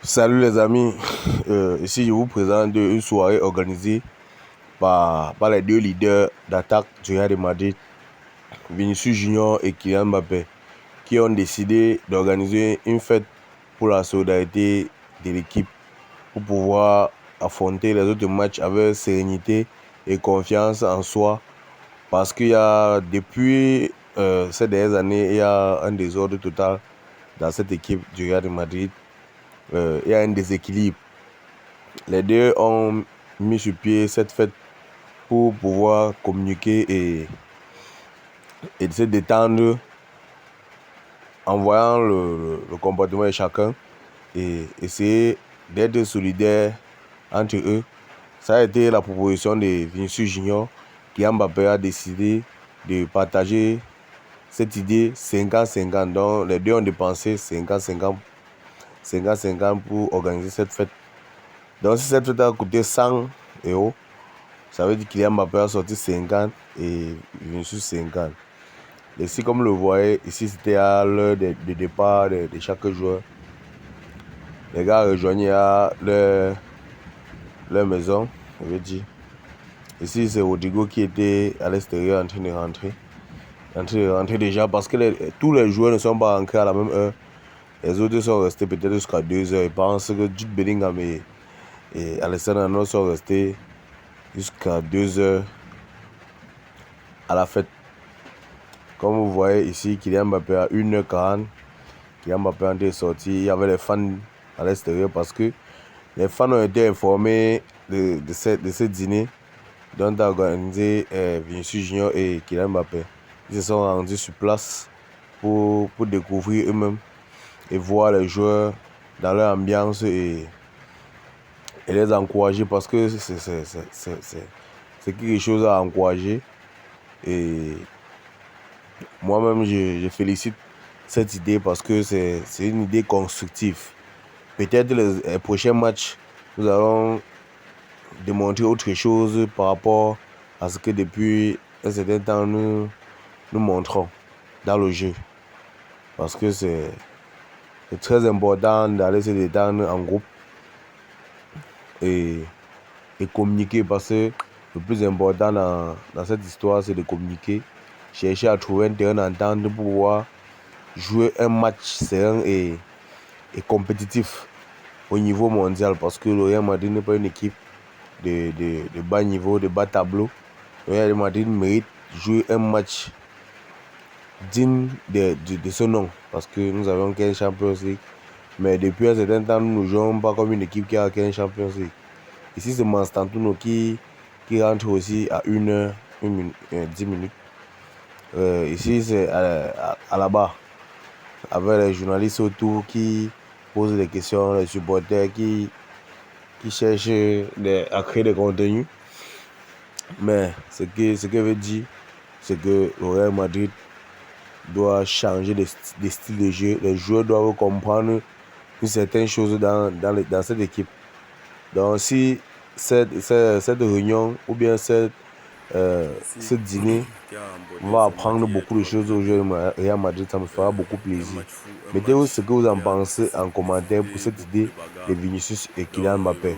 Salut les amis, ici je vous présente une soirée organisée par les deux leaders d'attaque du Real de Madrid, Vinicius Junior et Kylian Mbappé, qui ont décidé d'organiser une fête pour la solidarité de l'équipe, pour pouvoir affronter les autres matchs avec sérénité et confiance en soi, parce qu'il y a depuis ces dernières années, il y a un désordre total dans cette équipe du Real de Madrid. Il y a un déséquilibre. Les deux ont mis sur pied cette fête pour pouvoir communiquer et se détendre en voyant le comportement de chacun et essayer d'être solidaire entre eux. Ça a été la proposition de Vinicius Junior qui Mbappé a décidé de partager cette idée 50-50. Donc les deux ont dépensé 50-50 pour organiser cette fête. Donc si cette fête a coûté 100 euros, ça veut dire qu'il Mbappé a sorti 50 et Vinicius 50. Et si comme le voyez, ici c'était à l'heure de départ de chaque joueur. Les gars rejoignaient à leur maison, je veux dire. Ici c'est Rodrigo qui était à l'extérieur en train de rentrer déjà parce que tous les joueurs ne sont pas rentrés à la même heure. Les autres sont restés peut-être jusqu'à 2 heures. Je pense que Jude Bellingham et Alexandre Arnold sont restés jusqu'à 2 heures à la fête. Comme vous voyez ici, Kylian Mbappé à 1h40. Kylian Mbappé est sorti. Il y avait les fans à l'extérieur parce que les fans ont été informés de ce dîner dont a organisé Vinicius Junior et Kylian Mbappé. Ils se sont rendus sur place pour découvrir eux-mêmes et voir les joueurs dans leur ambiance et les encourager parce que c'est quelque chose à encourager. Et moi-même, je félicite cette idée parce que c'est une idée constructive. Peut-être les prochains matchs, nous allons démontrer autre chose par rapport à ce que depuis un certain temps nous montrons dans le jeu. Parce que c'est très important d'aller se détendre en groupe et communiquer parce que le plus important dans cette histoire, c'est de communiquer, chercher à trouver un terrain d'entente pour pouvoir jouer un match serein et compétitif au niveau mondial parce que le Real Madrid n'est pas une équipe de bas niveau, de bas tableau. Le Real Madrid mérite jouer un match digne de ce nom parce que nous avons 15 Champions League, mais depuis un certain temps, nous ne jouons pas comme une équipe qui a 15 Champions League. Ici, c'est Constantino qui rentre aussi à 1h, 10 minutes. Ici, c'est à la barre, avec les journalistes autour qui posent des questions, les supporters qui cherchent à créer des contenus. Mais ce que veut dire, c'est que le Real Madrid doit changer de style de jeu. Les joueurs doivent comprendre une certaine chose dans cette équipe. Donc si cette réunion ou bien ce dîner va apprendre beaucoup de choses aux joueurs de Real Madrid, ça me fera beaucoup plaisir. Mettez-vous ce que vous en pensez en commentaire pour cette idée de Vinicius et Kylian Mbappé.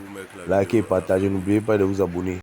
Likez et partagez, n'oubliez pas de vous abonner.